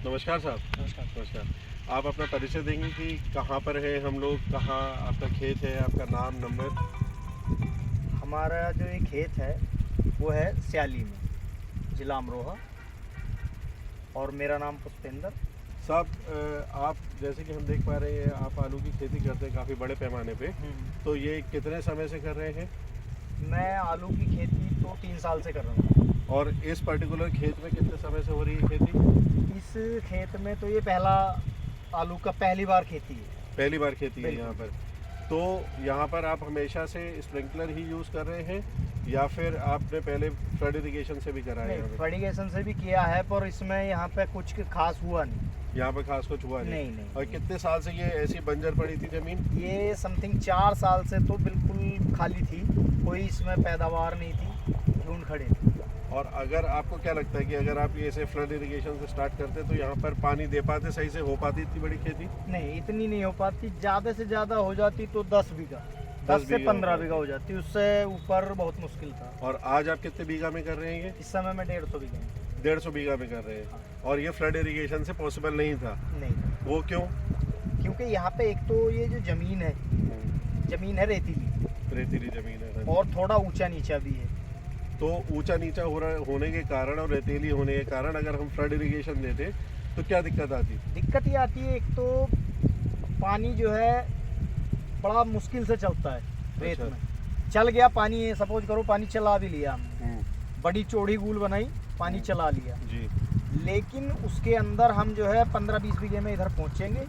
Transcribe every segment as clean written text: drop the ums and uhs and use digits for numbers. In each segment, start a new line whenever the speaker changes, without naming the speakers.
नमस्कार साहब।
नमस्कार।
नमस्कार। आप अपना परिचय देंगे कि कहाँ पर है हम लोग, कहाँ आपका खेत है, आपका नाम, नंबर?
हमारा जो ये खेत है वो है स्याली में, जिला अमरोहा, और मेरा नाम पुष्पेंद्र।
साहब, आप जैसे कि हम देख पा रहे हैं आप आलू की खेती करते हैं काफ़ी बड़े पैमाने पे, तो ये कितने समय से कर रहे हैं?
मैं आलू की खेती तो 3 साल से कर रहा हूँ।
और इस पर्टिकुलर खेत में कितने समय से हो रही है खेती?
इस खेत में तो ये आलू का पहली बार खेती है।
पहली बार खेती है
बिल्कुल।
यहाँ पर। तो यहाँ पर आप हमेशा से स्प्रिंकलर ही यूज़ कर रहे हैं या फिर आपने पहले फ्लड इरिगेशन से भी करा है?
नहीं, फर्टिगेशन से भी किया है, पर इसमें यहाँ पे कुछ खास हुआ नहीं।
यहाँ पर खास कुछ हुआ नहीं?
नहीं।
और कितने साल से ये ऐसी बंजर पड़ी थी ज़मीन?
ये समथिंग 4 साल से तो बिल्कुल खाली थी, कोई इसमें पैदावार नहीं थी, ढूंढ खड़े थे।
और अगर आपको क्या लगता है कि अगर आप ये ऐसे फ्लड इरिगेशन से स्टार्ट करते तो यहाँ पर पानी दे पाते, सही से हो पाती इतनी बड़ी खेती?
नहीं, इतनी नहीं हो पाती। ज़्यादा से ज़्यादा हो जाती तो 10 बीघा, 10 से 15 बीघा हो जाती, उससे ऊपर बहुत मुश्किल था।
और आज आप कितने बीघा में कर रहे हैं ये?
इस समय मैं 150 बीघा में।
150 बीघा में कर रहे हैं।
हाँ।
और ये फ्लड इरिगेशन से पॉसिबल नहीं था?
नहीं,
वो क्यों?
क्योंकि यहाँ पे एक तो ये जो ज़मीन है रेतीली,
रेतीली ज़मीन है
और थोड़ा ऊंचा नीचा भी है।
तो ऊंचा नीचा होने के कारण और रेतीली होने के कारण अगर हम फ्लड इरिगेशन देते तो क्या दिक्कत आती?
दिक्कत ये आती है, एक तो पानी जो है बड़ा मुश्किल से चलता है रेत
अच्छा।
में। चल गया पानी, है सपोज करो पानी चला भी लिया हमने, बड़ी चौड़ी गूल बनाई, पानी चला लिया
जी।
लेकिन उसके अंदर हम जो है 15-20 बीघे में इधर पहुंचेंगे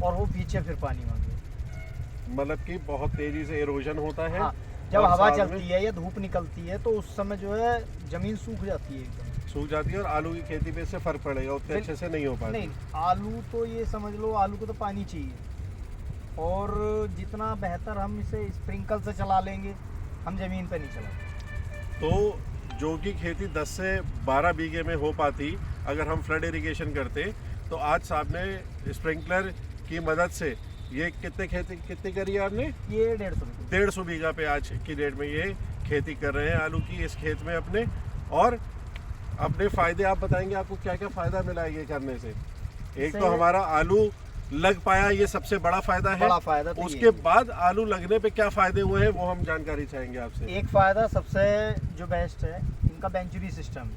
और वो पीछे फिर पानी मांगे।
मतलब कि बहुत तेजी से इरोजन होता है।
हाँ, जब
और
हवा
साथ
चलती
में
है या धूप निकलती है तो उस समय जो है ज़मीन सूख जाती है एकदम।
सूख जाती है और आलू की खेती पे इससे फर्क पड़ेगा, उतने अच्छे से नहीं हो पाती।
नहीं, आलू तो ये समझ लो, आलू को तो पानी चाहिए, और जितना बेहतर हम इसे स्प्रिंकल से चला लेंगे, हम ज़मीन पे नहीं चलाते।
तो जो कि खेती 10 से 12 बीघे में हो पाती अगर हम फ्लड इरिगेशन करते, तो आज साहब ने स्प्रिंकलर की मदद से ये कितनी करी है आपने?
ये 150 बीघा।
150 बीघा पे आज की डेट में ये खेती कर रहे हैं आलू की इस खेत में अपने। और अपने फ़ायदे आप बताएंगे, आपको क्या क्या फ़ायदा मिला है ये करने से? एक तो हमारा आलू लग पाया, ये सबसे बड़ा फ़ायदा है।
बड़ा फ़ायदा तो
उसके बाद आलू लगने पे क्या फ़ायदे हुए हैं वो हम जानकारी चाहेंगे आपसे।
एक फ़ायदा सबसे जो बेस्ट है, इनका वेंचुरी सिस्टम।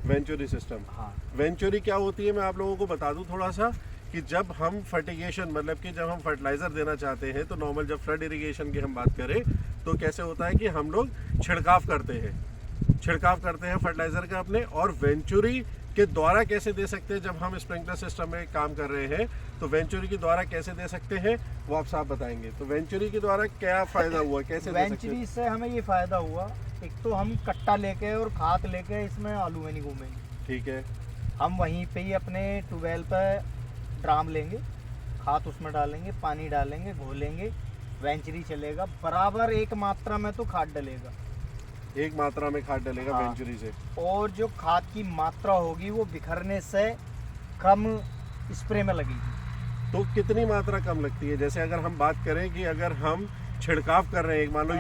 Venturi system.
हाँ।
वेंचुरी क्या होती है मैं आप लोगों को बता दूं थोड़ा सा, कि जब हम फर्टिगेशन मतलब कि जब हम फर्टिलाइज़र देना चाहते हैं तो नॉर्मल जब फ्लड इरिगेशन की हम बात करें तो कैसे होता है कि हम लोग छिड़काव करते हैं फर्टिलाइज़र का अपने। और वेंचुरी के द्वारा कैसे दे सकते हैं, जब हम स्प्रिंकलर सिस्टम में काम कर रहे हैं तो वेंचुरी के द्वारा कैसे दे सकते हैं वो आप साहब बताएंगे। तो वेंचुरी के द्वारा क्या फ़ायदा हुआ, कैसे दे सकते हैं?
वेंचुरी से हमें ये फ़ायदा हुआ, एक तो हम कट्टा लेके और खाद लेके इसमें आलू में नहीं घूमेंगे।
ठीक है।
हम वहीं पे ही अपने ट्यूबवेल पे ड्राम लेंगे, खाद उसमें डालेंगे, पानी डालेंगे, घोलेंगे, वेंचुरी चलेगा बराबर, एक मात्रा में तो खाद डलेगा।
एक मात्रा में खाद डलेगा
हाँ।
वेंचुरी से।
और जो खाद की मात्रा होगी वो बिखरने से कम स्प्रे में लगेगी।
तो कितनी मात्रा कम लगती है? जैसे अगर हम बात करें कि अगर हम छिड़काव कर रहे हैं, मान लो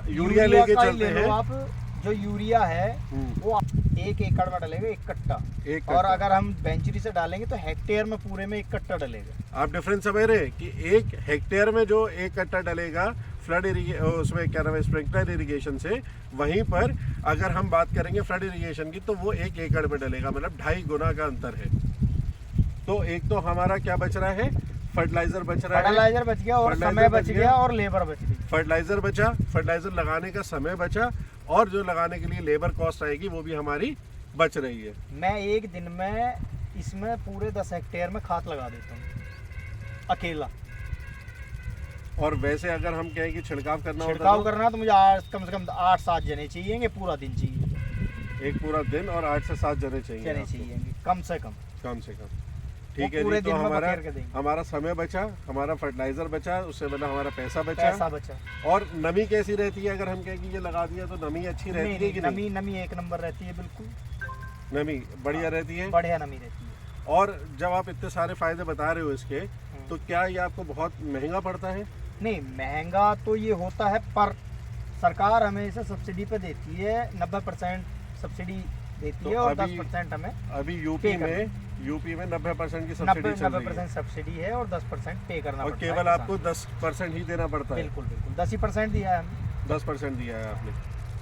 यूरिया लेके
का ही
चलते
ले लो
हैं।
आप, जो यूरिया है वो 1 एकड़ में डलेगा 1 कट्टा,
एक
और
कट्टा।
अगर हम वेंचुरी से डालेंगे तो हेक्टेयर में पूरे में 1 कट्टा डलेगा।
आप डिफरेंस समझ रहे हैं कि 1 हेक्टेयर में जो 1 कट्टा डलेगा फ्लड उसमें क्या नाम है स्प्रिंकलर इरिगेशन से, वहीं पर अगर हम बात करेंगे फ्लड इरिगेशन की तो वो 1 एकड़ में डलेगा, मतलब 2.5 गुना का अंतर है। तो एक तो हमारा क्या बच रहा है, फर्टिलाइजर बच रहा है,
फर्टिलाइजर बच गया, और समय बच गया, और लेबर बच गई।
फर्टिलाइजर बचा, फर्टिलाइजर लगाने का समय बचा, और जो लगाने के लिए लेबर कॉस्ट आएगी वो भी हमारी बच रही है।
मैं एक दिन में इसमें पूरे 10 हेक्टेयर में खाद लगा देता हूँ अकेला।
और वैसे अगर हम कहें कि छिड़काव करना होता
छिड़काव
तो
करना तो मुझे कम से कम 8-7 जने चाहिए, पूरा दिन चाहिए।
एक पूरा दिन और 8 से 7 जने चाहिए
जने
आपको।
चाहिए कम से कम।
कम से कम। ठीक है
पूरे
जी। तो
दिन में
हमारा
बखेर के देंगे।
हमारा समय बचा, हमारा फर्टिलाइजर बचा, उससे मतलब हमारा पैसा बचा।
पैसा बचा।
और नमी कैसी रहती है? अगर हम कहें कि ये लगा दिया तो नमी अच्छी रहती है कि नहीं?
नमी 1 नंबर रहती है, बिल्कुल
नमी बढ़िया रहती है।
बढ़िया नमी रहती है।
और जब आप इतने सारे फायदे बता रहे हो इसके, तो क्या ये आपको बहुत महंगा पड़ता है?
नहीं, महंगा तो ये होता है, पर सरकार हमें इसे सब्सिडी पे देती है, 90% सब्सिडी देती
तो
है, और
अभी
10% हमें
अभी यूपी
पे
में यूपी में 90% की सब्सिडी चल रही है
90% सब्सिडी है और 10% पे करना
और
पड़ता है
केवल
किसान
आपको
को।
10% ही देना पड़ता है।
बिल्कुल बिल्कुल 10% दिया है हमने।
10% दिया है आपने,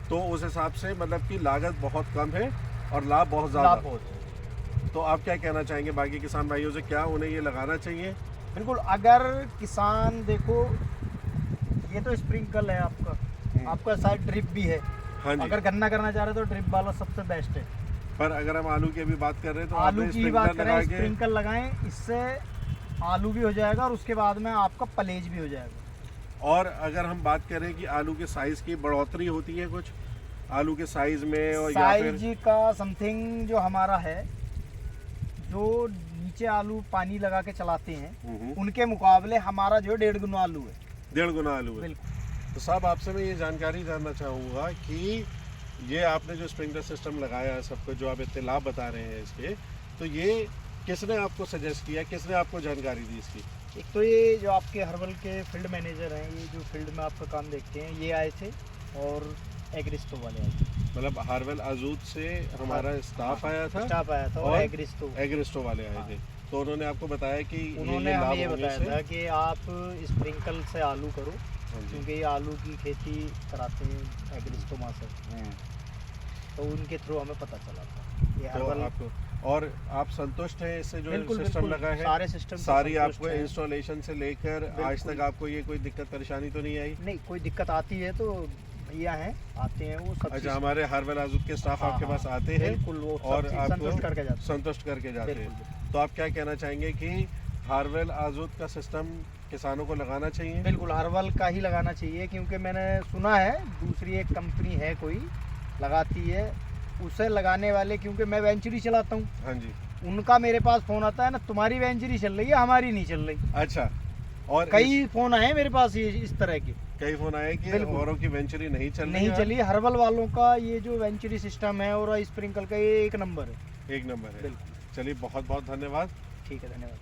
तो उस हिसाब से मतलब कि लागत बहुत कम है और लाभ बहुत
लाभ
ज़्यादा।
बहुत है।
तो आप क्या कहना चाहेंगे बाकी किसान भाइयों से, क्या उन्हें ये लगाना चाहिए?
बिल्कुल, अगर किसान देखो, ये तो स्प्रिंकल है आपका शायद ड्रिप भी है।
हाँ जी।
अगर गन्ना करना चाह रहे हो तो ड्रिप वाला सबसे बेस्ट है।
पर अगर हम आलू की अभी बात कर रहे हैं तो
आलू
आपने
की बात
स्प्रिंकलर
करें,
लगा के,
स्प्रिंकल लगाएं, इससे आलू भी हो जाएगा और उसके बाद में आपका पलेज भी हो जाएगा।
और अगर हम बात करें कि आलू के साइज की बढ़ोतरी होती है कुछ आलू के साइज में, और या फिर
साइज का समथिंग जो हमारा है, जो नीचे आलू पानी लगा के चलाते हैं उनके मुकाबले हमारा जो 1.5 गुना आलू है।
1.5 गुना आलू है।
बिल्कुल।
तो साहब आपसे मैं ये जानकारी जानना चाहूँगा कि ये आपने जो स्प्रिंकलर सिस्टम लगाया है सबको, जो आप इतने लाभ बता रहे हैं इसके, तो ये किसने आपको सजेस्ट किया, किसने आपको जानकारी दी इसकी?
एक तो ये जो आपके हर्बल के फील्ड मैनेजर हैं, ये जो फील्ड में आपका काम देखते हैं, ये आए थे और एग्रिस्टो वाले आए थे।
मतलब हार्वेल अजूत से हमारा स्टाफ आया था
स्टाफ आया था
और
और एग्रिस्टो
एग्रिस्टो वाले आए थे, तो उन्होंने आपको बताया कि
उन्होंने
ये
हमें
लाभ
ये
होने
बताया
से।
था कि आप स्प्रिंकल से आलू करो,
हाँ जी।
क्योंकि ये आलू की खेती कराते हैं एग्रिस्टोमा से, तो उनके थ्रू हमें पता चला था ये
तो
हर्बल।
आपको, और आप संतुष्ट हैं इससे जो
बिल्कुल
सिस्टम
बिल्कुल,
लगा है?
सारे सिस्टम से
सारी
संतुष्ट
आपको
हैं।
इंस्टॉलेशन से लेकर आज तक
बिल्कुल।
आपको ये कोई दिक्कत परेशानी तो नहीं आई?
नहीं, कोई दिक्कत आती है तो भैया हैं, आते हैं वो सब
अच्छा,
चीज़-
हमारे हार्वेल अजूत के स्टाफ
हाँ,
आपके
हाँ,
पास आते हैं
बिल्कुल, वो सब
और
चीज़
आपको
संतुष्ट करके जाते हैं।
संतुष्ट करके जाते
बिल्कुल,
हैं। तो आप क्या कहना चाहेंगे कि हार्वेल अजूत का सिस्टम किसानों को लगाना चाहिए?
बिल्कुल हर्बल का ही लगाना चाहिए, क्योंकि मैंने सुना है दूसरी एक कंपनी है कोई लगाती है, उसे लगाने वाले, क्योंकि मैं वेंचुरी चलाता हूँ,
हाँ जी।
उनका मेरे पास फ़ोन आता है ना, तुम्हारी वेंचुरी चल रही है, हमारी नहीं चल रही।
अच्छा, और
कई फ़ोन आए मेरे पास ये इस तरह के,
कई फोन आए कि
बिल्कुल।
औरों की वेंचुरी नहीं चल रही
नहीं
है।
चली। हर्बल वालों का ये जो वेंचुरी सिस्टम है और स्प्रिंकल का, ये 1 नंबर है।
एक नंबर है।
बिल्कुल।
चलिए, बहुत बहुत धन्यवाद।
ठीक है, धन्यवाद।